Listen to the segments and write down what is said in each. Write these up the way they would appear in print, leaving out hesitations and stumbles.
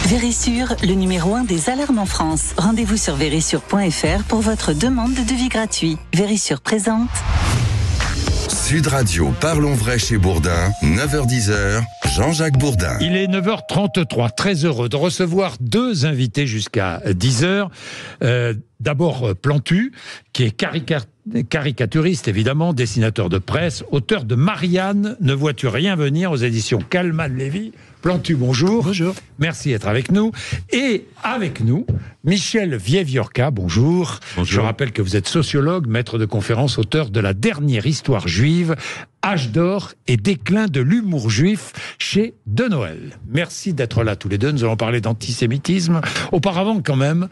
Vérissure, le numéro 1 des alarmes en France. Rendez-vous sur vérissure.fr pour votre demande de devis gratuit. Vérissure présente. Sud Radio, parlons vrai chez Bourdin, 9h-10h, Jean-Jacques Bourdin. Il est 9h33, très heureux de recevoir deux invités jusqu'à 10h. D'abord Plantu, qui est caricaturiste évidemment, dessinateur de presse, auteur de Marianne, ne vois-tu rien venir aux éditions Calman Lévy. Plantu, bonjour. Bonjour. Merci d'être avec nous. Et avec nous, Michel Vieviorca, bonjour. Bonjour. Je rappelle que vous êtes sociologue, maître de conférence, auteur de la dernière histoire juive, Âge d'or et déclin de l'humour juif chez De Noël. Merci d'être là tous les deux. Nous allons parler d'antisémitisme. Auparavant, quand même,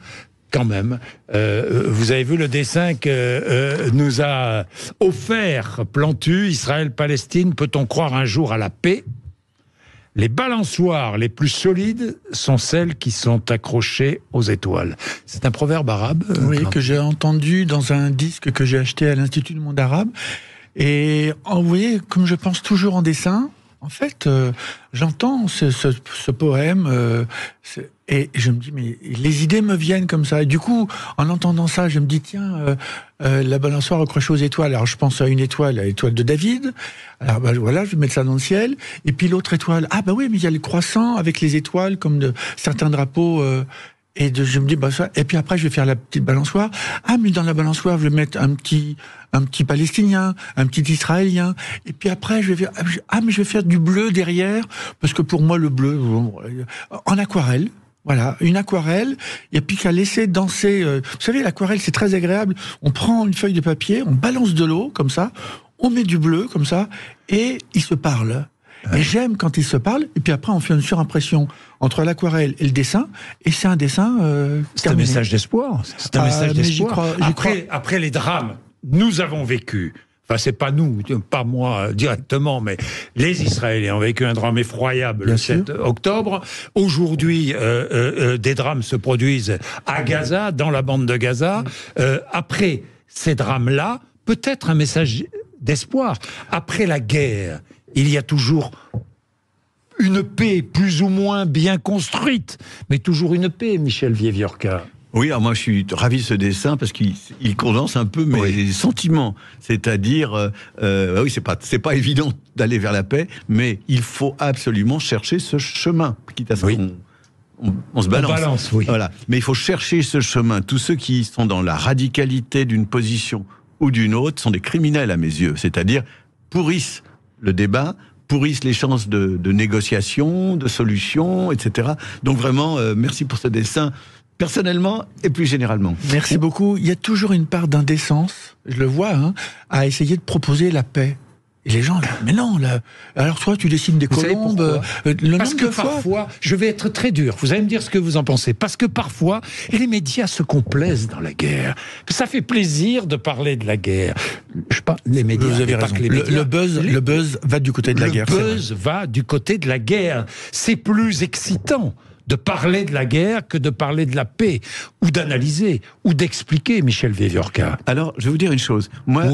vous avez vu le dessin que nous a offert Plantu, Israël-Palestine, peut-on croire un jour à la paix ? Les balançoires les plus solides sont celles qui sont accrochées aux étoiles. C'est un proverbe arabe. Oui, que j'ai entendu dans un disque que j'ai acheté à l'Institut du monde arabe. Et vous voyez, comme je pense toujours en dessin, en fait, j'entends ce poème et je me dis, mais les idées me viennent comme ça. Et du coup, en entendant ça, je me dis, tiens, la balançoire accrochée aux étoiles. Alors, je pense à une étoile, à l'étoile de David. Alors, voilà, je vais mettre ça dans le ciel. Et puis l'autre étoile, ah bah oui, mais il y a le croissant avec les étoiles, comme certains drapeaux. Je me dis, bah ça. Et puis après, je vais faire la petite balançoire. Ah, mais dans la balançoire, je vais mettre un petit Palestinien, un petit Israélien. Et puis après, je vais faire du bleu derrière, parce que pour moi, le bleu, en aquarelle. Voilà, une aquarelle, et puis qu'à laisser danser. Vous savez, l'aquarelle, c'est très agréable. On prend une feuille de papier, on balance de l'eau, comme ça, on met du bleu, comme ça, et ils se parlent. Et j'aime quand ils se parlent, et puis après, on fait une surimpression entre l'aquarelle et le dessin, et c'est un dessin c'est un message d'espoir. C'est un message d'espoir. Après les drames, nous avons vécu. Enfin, c'est pas nous, pas moi directement, mais les Israéliens ont vécu un drame effroyable le 7 octobre. Aujourd'hui, des drames se produisent à Gaza, dans la bande de Gaza. Après ces drames-là, peut-être un message d'espoir. Après la guerre, il y a toujours une paix plus ou moins bien construite, mais toujours une paix, Michel Vieviorca. Oui, alors moi je suis ravi de ce dessin parce qu'il condense un peu mes sentiments. C'est-à-dire, oui, c'est pas évident d'aller vers la paix, mais il faut absolument chercher ce chemin, quitte à ce qu'on se balance. Voilà. Mais il faut chercher ce chemin. Tous ceux qui sont dans la radicalité d'une position ou d'une autre sont des criminels à mes yeux. C'est-à-dire pourrissent le débat, pourrissent les chances de négociation, de solution, etc. Donc vraiment, merci pour ce dessin. Personnellement et plus généralement. Merci beaucoup. Il y a toujours une part d'indécence, je le vois, à essayer de proposer la paix. Et les gens, mais non, là, alors toi tu dessines des colombes. Parce que parfois, je vais être très dur, vous allez me dire ce que vous en pensez, parce que parfois, les médias se complaisent dans la guerre. Ça fait plaisir de parler de la guerre. Je sais pas, les médias, vous avez raison. Le buzz va du côté de la guerre. Le buzz va du côté de la guerre. C'est plus excitant de parler de la guerre que de parler de la paix, ou d'analyser, ou d'expliquer, Michel Vieviorca. Alors, je vais vous dire une chose. Moi,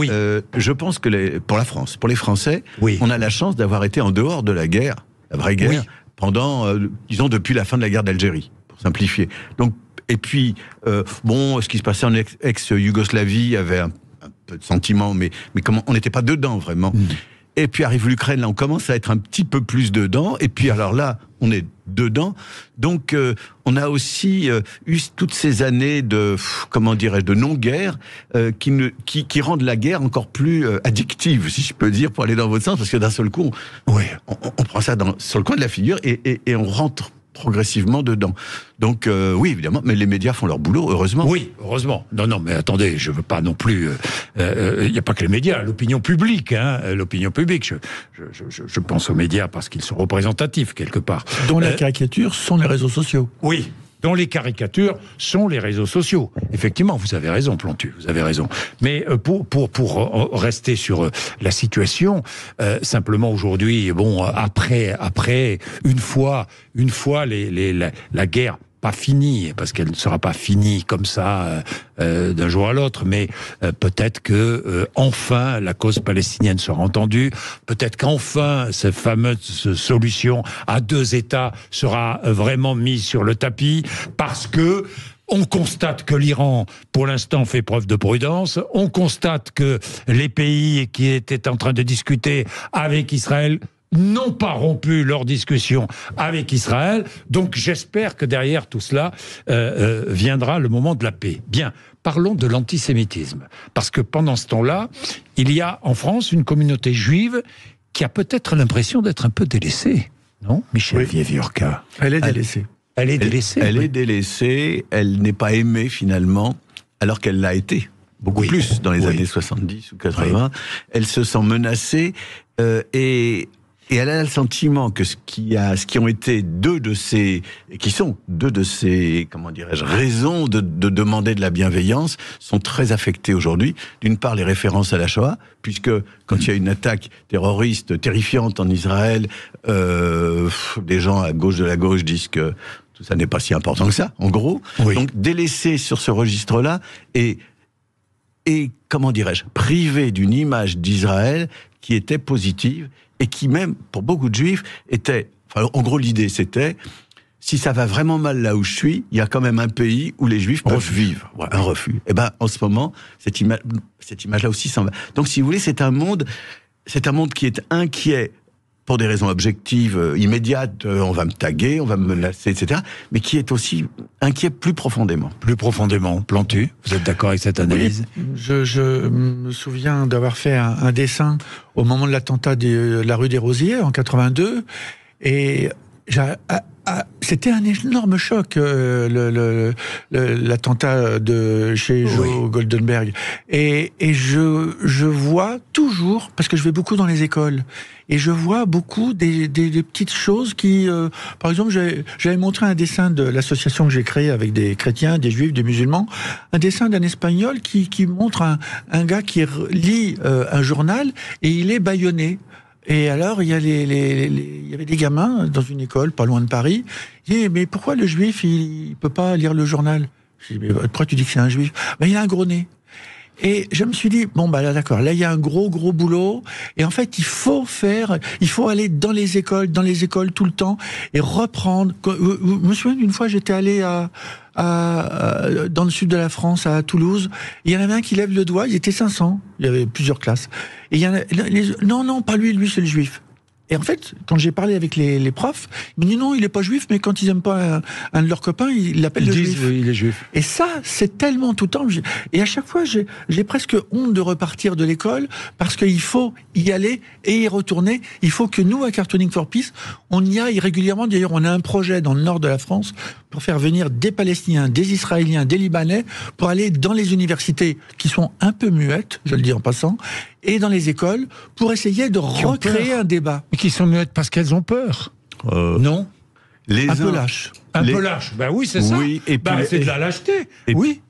je pense que pour la France, pour les Français, on a la chance d'avoir été en dehors de la guerre, la vraie guerre, pendant, disons, depuis la fin de la guerre d'Algérie, pour simplifier. Donc, et puis, ce qui se passait en ex-Yougoslavie avait un peu de sentiment, mais comment, on n'était pas dedans, vraiment. Et puis arrive l'Ukraine, là on commence à être un petit peu plus dedans, et puis alors là, on est dedans. Donc on a aussi eu toutes ces années de, de non-guerre qui rendent la guerre encore plus addictive, si je peux dire, pour aller dans votre sens, parce que d'un seul coup, on prend ça sur le coin de la figure et on rentre progressivement dedans. Donc oui, évidemment, mais les médias font leur boulot, heureusement. Oui, heureusement. Non, mais attendez, je veux pas non plus... Il n'y a pas que les médias, l'opinion publique. L'opinion publique, je pense aux médias parce qu'ils sont représentatifs, quelque part. Dont la caricature sont les réseaux sociaux. Oui, dont les caricatures sont les réseaux sociaux. Effectivement, vous avez raison, Plantu, vous avez raison. Mais pour rester sur la situation, simplement aujourd'hui, après une fois la guerre pas finie, parce qu'elle ne sera pas finie comme ça d'un jour à l'autre, mais peut-être que enfin la cause palestinienne sera entendue, peut-être qu'enfin cette fameuse solution à 2 États sera vraiment mise sur le tapis, parce que on constate que l'Iran, pour l'instant, fait preuve de prudence. On constate que les pays qui étaient en train de discuter avec Israël n'ont pas rompu leur discussion avec Israël. Donc j'espère que derrière tout cela viendra le moment de la paix. Bien, parlons de l'antisémitisme. Parce que pendant ce temps-là, il y a en France une communauté juive qui a peut-être l'impression d'être un peu délaissée. Non, Michel Vieviorca? Elle est délaissée. Elle est délaissée. Elle est délaissée, elle n'est pas aimée finalement, alors qu'elle l'a été. Beaucoup plus dans les années 70 ou 80. Elle se sent menacée et elle a le sentiment que ce qui ont été deux de ses comment dirais-je, raisons de demander de la bienveillance sont très affectées aujourd'hui. D'une part, les références à la Shoah, puisque quand il y a une attaque terroriste terrifiante en Israël, des gens à gauche de la gauche disent que tout ça n'est pas si important que ça, en gros. Oui. Donc délaissé sur ce registre-là et comment dirais-je, privé d'une image d'Israël qui était positive et qui même, pour beaucoup de juifs, était... Enfin, en gros, l'idée, c'était, si ça va vraiment mal là où je suis, il y a quand même un pays où les juifs peuvent vivre. Ouais, un refuge. Et ben, en ce moment, cette image-là aussi s'en va. Donc, si vous voulez, c'est un monde qui est inquiet pour des raisons objectives, immédiates, on va me taguer, on va me menacer, etc., mais qui est aussi inquiet plus profondément. Plus profondément. Plantu, vous êtes d'accord avec cette analyse? Oui, je me souviens d'avoir fait un dessin au moment de l'attentat de la rue des Rosiers, en 82, et c'était un énorme choc, l'attentat de chez Joe Goldenberg. Et je vois toujours, parce que je vais beaucoup dans les écoles, et je vois beaucoup des petites choses qui... par exemple, j'avais montré un dessin de l'association que j'ai créée avec des chrétiens, des juifs, des musulmans, un dessin d'un Espagnol qui montre un gars qui lit un journal et il est bâillonné. Et alors, il y avait des gamins dans une école, pas loin de Paris. Ils disaient, mais pourquoi le juif, il peut pas lire le journal? Je dis, mais pourquoi tu dis que c'est un juif? Ben, il a un gros nez. Et je me suis dit, bon, bah là, d'accord, là, il y a un gros boulot. Et en fait, il faut aller dans les écoles tout le temps et reprendre. Je me souviens d'une fois, j'étais allé dans le sud de la France, à Toulouse. Il y en avait un qui lève le doigt, il était 500. Il y avait plusieurs classes. Et il y en a, non, pas lui, c'est le juif. Et en fait, quand j'ai parlé avec les profs, ils me disent non, il est pas juif, mais quand ils aiment pas un de leurs copains, ils l'appellent le juif. Oui, il est juif. Et ça, c'est tellement tout le temps. Et à chaque fois, j'ai presque honte de repartir de l'école parce qu'il faut y aller et y retourner. Il faut que nous, à Cartooning for Peace, on y aille régulièrement. D'ailleurs, on a un projet dans le nord de la France pour faire venir des Palestiniens, des Israéliens, des Libanais pour aller dans les universités qui sont un peu muettes, je le dis en passant, et dans les écoles pour essayer de recréer un débat. Mais qui sont muettes parce qu'elles ont peur. Non. Un peu lâche. Un peu lâche. Ben oui, c'est ça. Oui, et puis, c'est de la lâcheté.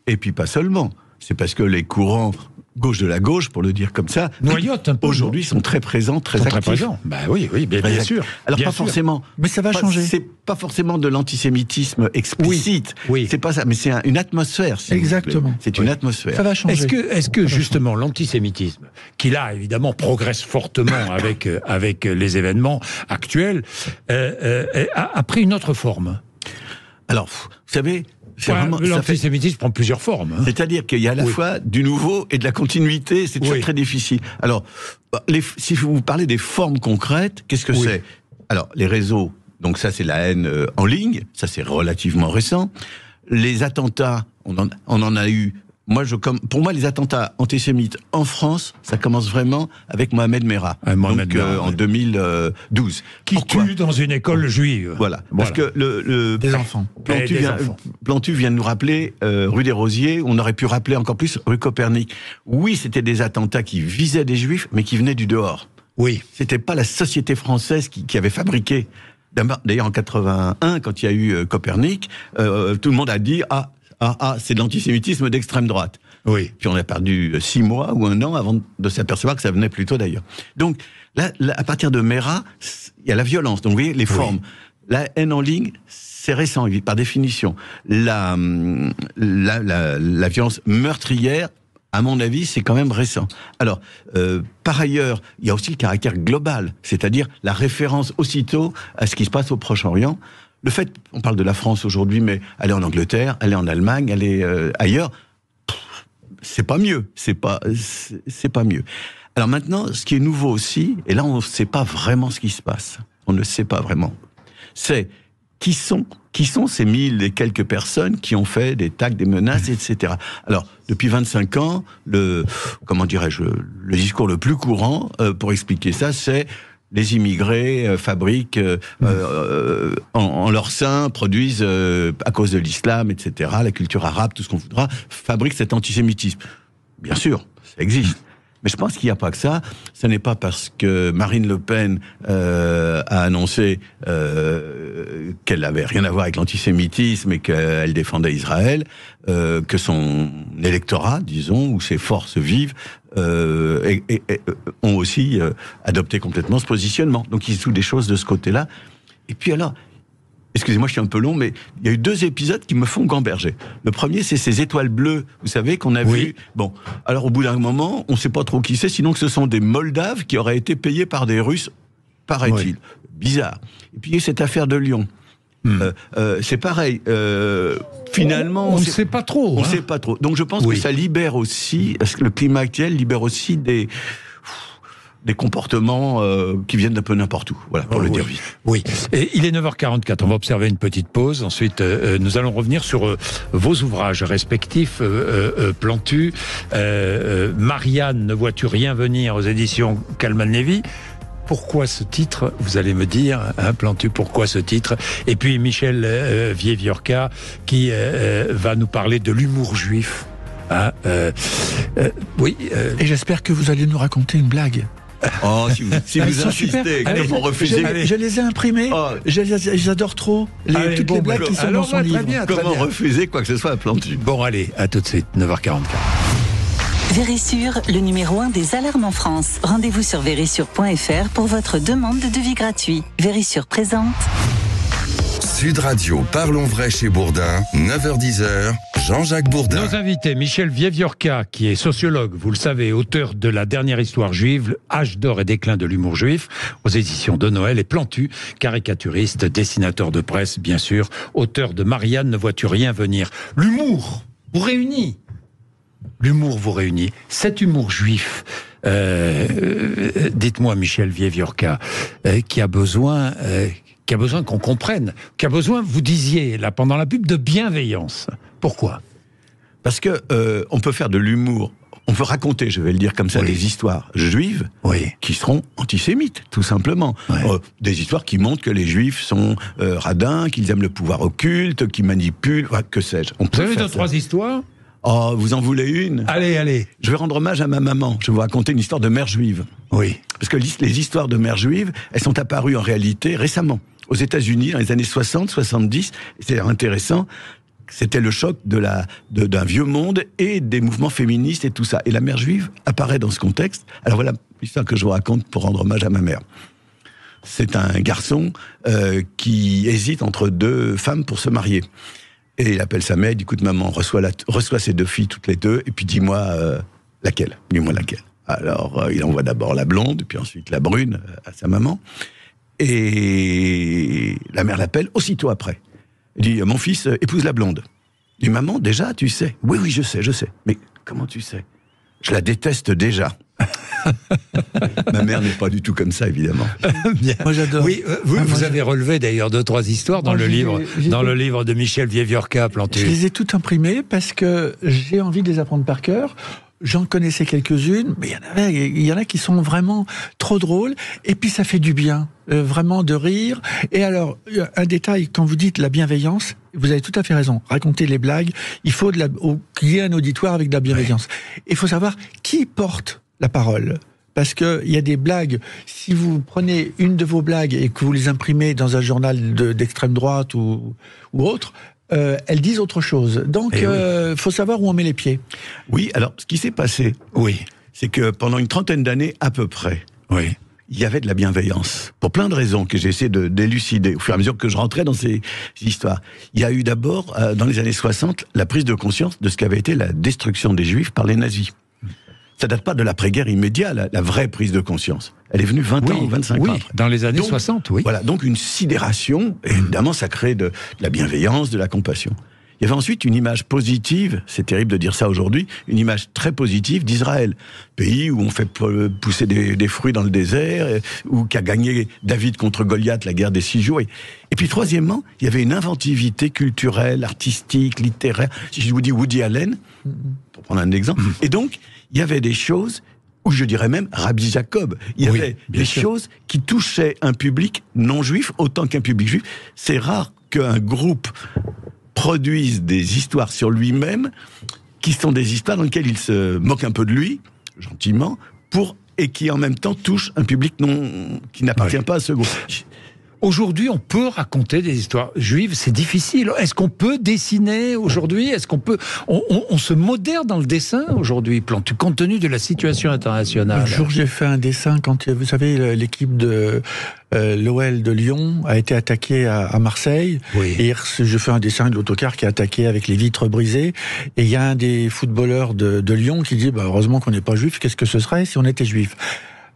Et puis pas seulement. C'est parce que les courants gauche de la gauche, pour le dire comme ça, noyote un peu. Aujourd'hui, sont très présents, très actifs. Très présents. Ben oui, bien sûr. Alors bien pas sûr. Forcément. Mais ça va changer. C'est pas forcément de l'antisémitisme explicite. Oui. C'est pas ça, mais c'est une atmosphère. Exactement. C'est une atmosphère. Ça va changer. Est-ce que justement l'antisémitisme, qui là évidemment progresse fortement avec les événements actuels, a pris une autre forme? Alors, vous savez. L'antisémitisme prend plusieurs formes. Hein. C'est-à-dire qu'il y a à la fois du nouveau et de la continuité, c'est toujours très difficile. Alors, si vous parlez des formes concrètes, qu'est-ce que c'est? Alors, les réseaux, donc ça c'est la haine en ligne, ça c'est relativement récent. Les attentats, on en a eu... Pour moi, les attentats antisémites en France, ça commence vraiment avec Mohamed Merah, en 2012. Qui tue dans une école juive. Voilà. Parce que des enfants. Plantu vient de nous rappeler rue des Rosiers, on aurait pu rappeler encore plus rue Copernic. Oui, c'était des attentats qui visaient des juifs, mais qui venaient du dehors. Oui. C'était pas la société française qui avait fabriqué. D'ailleurs, en 81, quand il y a eu Copernic, tout le monde a dit c'est de l'antisémitisme d'extrême droite. Oui. Puis on a perdu 6 mois ou 1 an avant de s'apercevoir que ça venait plutôt d'ailleurs. Donc, là, à partir de Merah, il y a la violence. Donc, vous voyez, les formes. La haine en ligne, c'est récent, par définition. La violence meurtrière, à mon avis, c'est quand même récent. Alors, par ailleurs, il y a aussi le caractère global, c'est-à-dire la référence aussitôt à ce qui se passe au Proche-Orient. Le fait, on parle de la France aujourd'hui, mais elle est en Angleterre, elle est en Allemagne, elle est ailleurs. C'est pas mieux, c'est pas mieux. Alors maintenant, ce qui est nouveau aussi, et là on ne sait pas vraiment ce qui se passe, on ne sait pas vraiment, c'est qui sont ces 1000 et quelques personnes qui ont fait des tags, des menaces, etc. Alors, depuis 25 ans, le discours le plus courant pour expliquer ça, c'est les immigrés fabriquent en leur sein, produisent à cause de l'islam, etc., la culture arabe, tout ce qu'on voudra, fabriquent cet antisémitisme. Bien sûr, ça existe. Mais je pense qu'il n'y a pas que ça. Ce n'est pas parce que Marine Le Pen a annoncé qu'elle n'avait rien à voir avec l'antisémitisme et qu'elle défendait Israël, que son électorat, disons, ou ses forces vives, ont aussi adopté complètement ce positionnement. Donc il se joue des choses de ce côté-là. Et puis alors, excusez-moi, je suis un peu long, mais il y a eu 2 épisodes qui me font gamberger. Le premier, c'est ces étoiles bleues, vous savez, qu'on a vues. Bon, alors au bout d'un moment, on ne sait pas trop qui c'est, sinon que ce sont des Moldaves qui auraient été payés par des Russes, paraît-il. Bizarre. Et puis il y a cette affaire de Lyon. C'est pareil. Finalement, on ne sait pas trop. On ne sait pas trop. Donc je pense que ça libère aussi, le climat actuel libère aussi des comportements qui viennent d'un peu n'importe où, voilà, pour le dire vite. Oui, et il est 9h44, on va observer une petite pause, ensuite nous allons revenir sur vos ouvrages respectifs, Plantu, Marianne, ne vois-tu rien venir, aux éditions Calman-Lévy. Pourquoi ce titre, vous allez me dire, Plantu, pourquoi ce titre? Et puis Michel Vieviorca qui va nous parler de l'humour juif. Et j'espère que vous allez nous raconter une blague. Oh, si vous insistez, comment refuser? Je les ai imprimés, je les adore trop, toutes les blagues qui sont dans son livre. Comment refuser quoi que ce soit à Plantu? Bon, allez, à tout de suite, 9h44. Vérissure, le numéro 1 des alarmes en France. Rendez-vous sur vérissure.fr pour votre demande de devis gratuit. Vérissure présente. Sud Radio, parlons vrai chez Bourdin, 9h-10h, Jean-Jacques Bourdin. Nos invités, Michel Vieviorca, qui est sociologue, vous le savez, auteur de La dernière histoire juive, Âge d'or et déclin de l'humour juif, aux éditions de Noël, et Plantu, caricaturiste, dessinateur de presse, bien sûr, auteur de Marianne, ne vois-tu rien venir. L'humour vous réunit. L'humour vous réunit. Cet humour juif, dites-moi, Michel Vieviorca, qui a besoin qu'on comprenne, qui a besoin, vous disiez là pendant la pub, de bienveillance. Pourquoi? Parce que on peut faire de l'humour, on peut raconter, je vais le dire comme ça, des histoires juives qui seront antisémites, tout simplement. Des histoires qui montrent que les juifs sont radins, qu'ils aiment le pouvoir occulte, qu'ils manipulent, que sais-je. Vous avez 2-3 histoires? Oh, vous en voulez une? Allez. Je vais rendre hommage à ma maman. Je vais vous raconter une histoire de mère juive. Oui. Parce que les histoires de mères juives, elles sont apparues en réalité récemment. Aux États-Unis, dans les années 60, 70. C'est intéressant. C'était le choc d'un vieux monde et des mouvements féministes et tout ça. Et la mère juive apparaît dans ce contexte. Alors voilà l'histoire que je vous raconte pour rendre hommage à ma mère. C'est un garçon qui hésite entre 2 femmes pour se marier. Et il appelle sa mère, il dit, écoute maman, reçois ces 2 filles toutes les 2, et puis dis-moi laquelle. Alors il envoie d'abord la blonde, puis ensuite la brune à sa maman. Et la mère l'appelle aussitôt après. Il dit, mon fils, épouse la blonde. Il dit, maman, déjà, tu sais? Oui, je sais. Mais comment tu sais? Je la déteste déjà. Ma mère n'est pas du tout comme ça, évidemment. Bien. Moi, j'adore. Oui, vous avez relevé d'ailleurs 2-3 histoires dans le livre de Michel Vieviorca, Plantu. Je les ai toutes imprimées parce que j'ai envie de les apprendre par cœur. J'en connaissais quelques-unes, mais il y en a qui sont vraiment trop drôles. Et puis ça fait du bien, vraiment de rire. Et alors, un détail, quand vous dites la bienveillance, vous avez tout à fait raison. Raconter les blagues, il faut qu'il y ait un auditoire avec de la bienveillance. Il faut savoir qui porte la parole. Parce qu'il y a des blagues, si vous prenez une de vos blagues et que vous les imprimez dans un journal d'extrême droite ou autre, elles disent autre chose. Donc, faut savoir où on met les pieds. Oui, alors, ce qui s'est passé, c'est que pendant une 30aine d'années, à peu près, il il y avait de la bienveillance. Pour plein de raisons que j'ai essayé d'élucider au fur et à mesure que je rentrais dans ces histoires. Il y a eu d'abord, dans les années 60, la prise de conscience de ce qu'avait été la destruction des Juifs par les nazis. Ça date pas de l'après-guerre immédiat, la vraie prise de conscience. Elle est venue 20 ans ou 25 ans après. Dans les années 60, oui. Voilà, donc une sidération, et évidemment ça crée de la bienveillance, de la compassion. Il y avait ensuite une image positive, c'est terrible de dire ça aujourd'hui, une image très positive d'Israël. Pays où on fait pousser des fruits dans le désert, où qu'a gagné David contre Goliath, la guerre des 6 jours. Et puis troisièmement, il y avait une inventivité culturelle, artistique, littéraire. Si je vous dis Woody Allen, pour prendre un exemple. Et donc, il y avait des choses, ou je dirais même Rabbi Jacob, il y avait des choses qui touchaient un public non juif autant qu'un public juif. C'est rare qu'un groupe produisent des histoires sur lui-même, qui sont des histoires dans lesquelles il se moque un peu de lui, gentiment, et qui en même temps touchent un public qui n'appartient pas à ce groupe. Aujourd'hui, on peut raconter des histoires juives, c'est difficile. Est-ce qu'on peut dessiner aujourd'hui ? Est-ce qu'on peut... On se modère dans le dessin aujourd'hui, compte tenu de la situation internationale. Un jour, j'ai fait un dessin quand, vous savez, l'équipe de l'OL de Lyon a été attaquée à Marseille. Oui. Et je fais un dessin de l'autocar qui est attaqué avec les vitres brisées. Et il y a un des footballeurs de Lyon qui dit heureusement qu'on n'est pas juif, qu'est-ce que ce serait si on était juif ?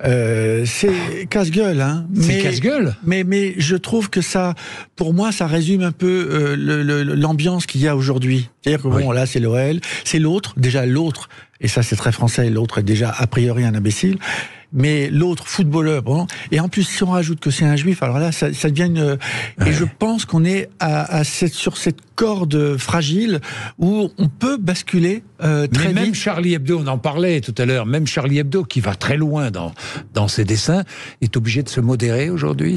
C'est casse-gueule, hein. C'est casse-gueule. Mais je trouve que ça, pour moi, ça résume un peu l'ambiance qu'il y a aujourd'hui. C'est-à-dire que là, c'est l'OL, c'est l'autre, et ça c'est très français, l'autre est déjà a priori un imbécile. Mais l'autre, footballeur, et en plus, si on rajoute que c'est un juif, alors là, ça devient une... Et je pense qu'on est sur cette corde fragile où on peut basculer très vite. Mais même Charlie Hebdo, on en parlait tout à l'heure, même Charlie Hebdo, qui va très loin dans ses dessins, est obligé de se modérer aujourd'hui.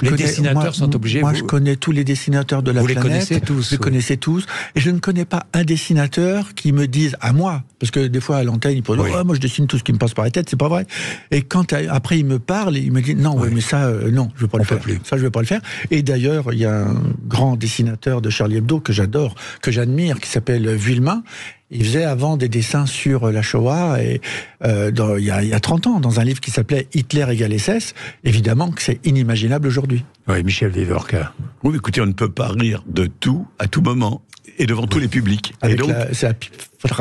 Les dessinateurs sont obligés... Moi, je connais tous les dessinateurs de la planète. Vous les connaissez tous. Je les connaissais tous. Et je ne connais pas un dessinateur qui me dise, à moi, parce que des fois, à l'antenne, il peut dire, moi, je dessine tout ce qui me passe par la tête, c'est pas vrai. Et quand après il me parle, il me dit non, mais ça, non, je veux pas le faire. Ça, je veux pas le faire. Et d'ailleurs, il y a un grand dessinateur de Charlie Hebdo que j'adore, que j'admire, qui s'appelle Vuillemin. Il faisait avant des dessins sur la Shoah, et il y a 30 ans, dans un livre qui s'appelait Hitler égale SS. Évidemment que c'est inimaginable aujourd'hui. Oui, Michel Vivorca. Oui, écoutez, on ne peut pas rire de tout, à tout moment, et devant tous les publics. Avec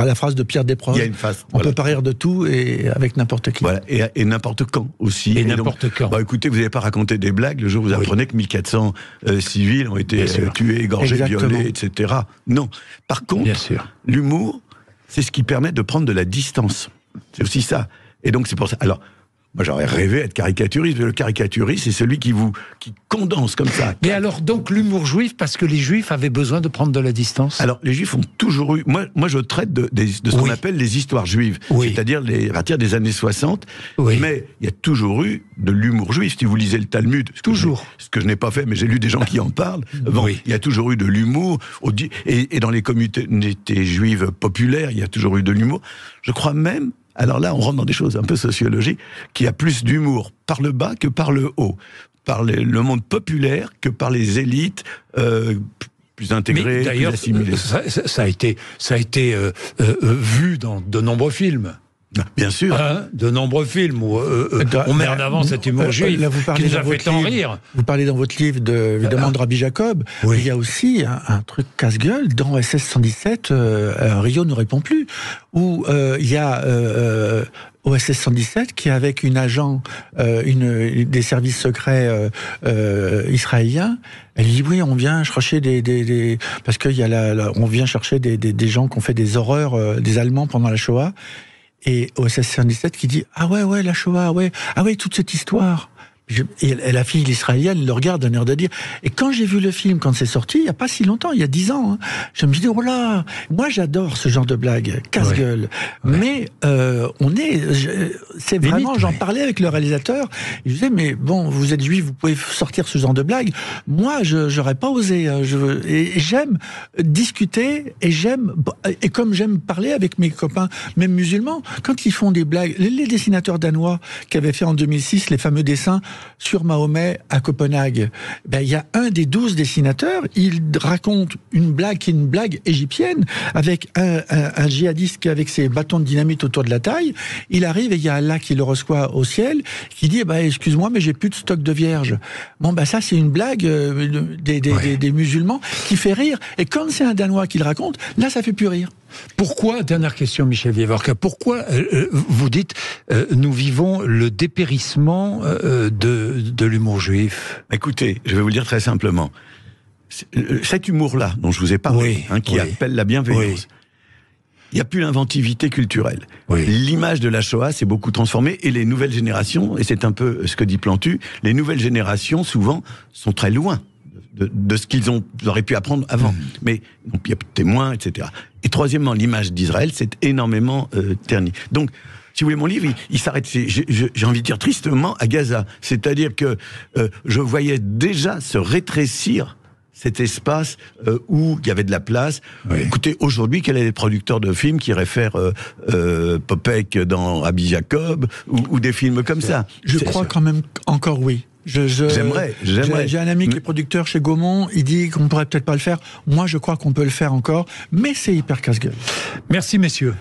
la phrase de Pierre Desproges. Il y a une phrase. On peut pas rire de tout, et avec n'importe qui. Voilà, et n'importe quand aussi. Et n'importe quand. Écoutez, vous n'avez pas raconté des blagues le jour où vous apprenez que 1400 civils ont été tués, égorgés, violés, etc. Non. Par contre, l'humour, c'est ce qui permet de prendre de la distance. C'est aussi ça. Et donc, c'est pour ça. Alors, moi, j'aurais rêvé d'être caricaturiste, mais le caricaturiste, c'est celui qui condense comme ça. Mais alors, donc, l'humour juif, parce que les juifs avaient besoin de prendre de la distance ? Alors, les juifs ont toujours eu... Moi je traite de ce qu'on appelle les histoires juives. C'est-à-dire à partir des années 60. Mais il y a toujours eu de l'humour juif. Si vous lisez le Talmud... Ce que je n'ai pas fait, mais j'ai lu des gens qui en parlent. Il y a toujours eu de l'humour. Et dans les communautés juives populaires, il y a toujours eu de l'humour. Je crois même... Alors là, on rentre dans des choses un peu sociologiques, qu'il y a plus d'humour par le bas que par le haut, par le monde populaire que par les élites plus intégrées, plus assimilées. Ça a été vu dans de nombreux films. Bien sûr. De nombreux films où on met en avant cet humour juif qui nous a fait tant rire. Vous parlez dans votre livre évidemment de Rabbi Jacob. Il y a aussi un truc casse-gueule dans SS 117, Rio ne répond plus, où il y a OSS 117 qui, avec une agent des services secrets israéliens, elle dit oui, on vient chercher parce qu'il y a on vient chercher des gens qui ont fait des horreurs des Allemands pendant la Shoah. Et OSS 117 qui dit ah ouais la Shoah, toute cette histoire. Et la fille l'israélienne le regarde d'un air de dire. Et quand j'ai vu le film, quand c'est sorti, il y a pas si longtemps, il y a 10 ans, je me suis dit oh là, moi j'adore ce genre de blague, casse-gueule. Mais c'est vraiment, j'en parlais avec le réalisateur. Je disais mais bon, vous êtes juif, vous pouvez sortir ce genre de blague. Moi, j'aurais pas osé. Et j'aime discuter et comme j'aime parler avec mes copains, même musulmans, quand ils font des blagues, les dessinateurs danois qui avaient fait en 2006 les fameux dessins sur Mahomet à Copenhague. Ben, il y a un des 12 dessinateurs, il raconte une blague qui est une blague égyptienne, avec un djihadiste qui, avec ses bâtons de dynamite autour de la taille, il arrive et il y a Allah qui le reçoit au ciel, qui dit, excuse-moi, mais j'ai plus de stock de vierges. Bon, ça, c'est une blague des musulmans qui fait rire. Et quand c'est un Danois qui le raconte, là, ça fait plus rire. Pourquoi, dernière question, Michel Vieux-Vorka, pourquoi vous dites nous vivons le dépérissement de l'humour juif? Écoutez, je vais vous le dire très simplement. Cet humour-là, dont je vous ai parlé, qui appelle la bienveillance, il n'y a plus l'inventivité culturelle. L'image de la Shoah s'est beaucoup transformée, et les nouvelles générations, et c'est un peu ce que dit Plantu, les nouvelles générations, souvent, sont très loin de ce qu'ils auraient pu apprendre avant. Mais donc, il y a plus de témoins, etc. Et troisièmement, l'image d'Israël s'est énormément ternie. Donc, si vous voulez, mon livre, il s'arrête, j'ai envie de dire tristement, à Gaza. C'est-à-dire que je voyais déjà se rétrécir cet espace où il y avait de la place. Écoutez, aujourd'hui, quels sont les producteurs de films qui réfèrent Popek dans Rabbi Jacob, ou des films comme ça? Je crois quand même encore oui. J'aimerais. J'ai un ami qui est producteur chez Gaumont, il dit qu'on pourrait peut-être pas le faire. Moi, je crois qu'on peut le faire encore, mais c'est hyper casse-gueule. Merci, messieurs.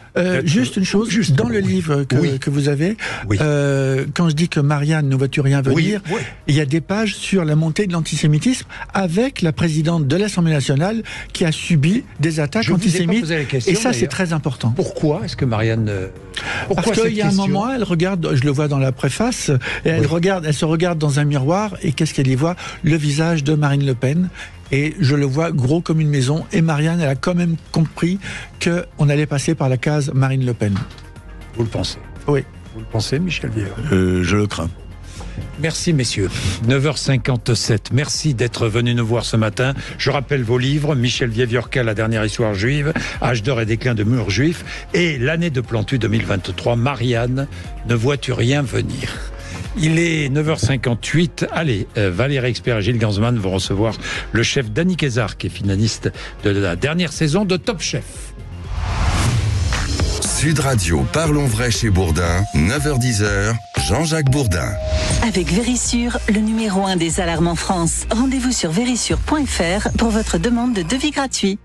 Juste une chose, dans le livre que vous avez, quand je dis que Marianne ne voit-tu rien venir, il y a des pages sur la montée de l'antisémitisme avec la présidente de l'Assemblée nationale qui a subi des attaques antisémites. Et ça, c'est très important. Pourquoi est-ce que Marianne... Parce qu'il y a un moment, elle regarde, je le vois dans la préface, et elle se regarde dans un miroir, et qu'est-ce qu'elle y voit? Le visage de Marine Le Pen. Et je le vois gros comme une maison. Et Marianne, elle a quand même compris qu'on allait passer par la case Marine Le Pen. Vous le pensez? Oui. Vous le pensez, Michel Vieux? Je le crains. Merci, messieurs. 9h57. Merci d'être venus nous voir ce matin. Je rappelle vos livres: Michel Vieux-Vorka, La dernière histoire juive, Âge d'or et déclin de mur juif, et l'année de Plantu 2023, Marianne, ne vois-tu rien venir? Il est 9h58. Allez, Valérie Expert et Gilles Gansman vont recevoir le chef Danny Kézar, qui est finaliste de la dernière saison de Top Chef. Sud Radio, Parlons Vrai chez Bourdin, 9h-10h, Jean-Jacques Bourdin. Avec Vérissure, le numéro 1 des alarmes en France. Rendez-vous sur vérissure.fr pour votre demande de devis gratuit.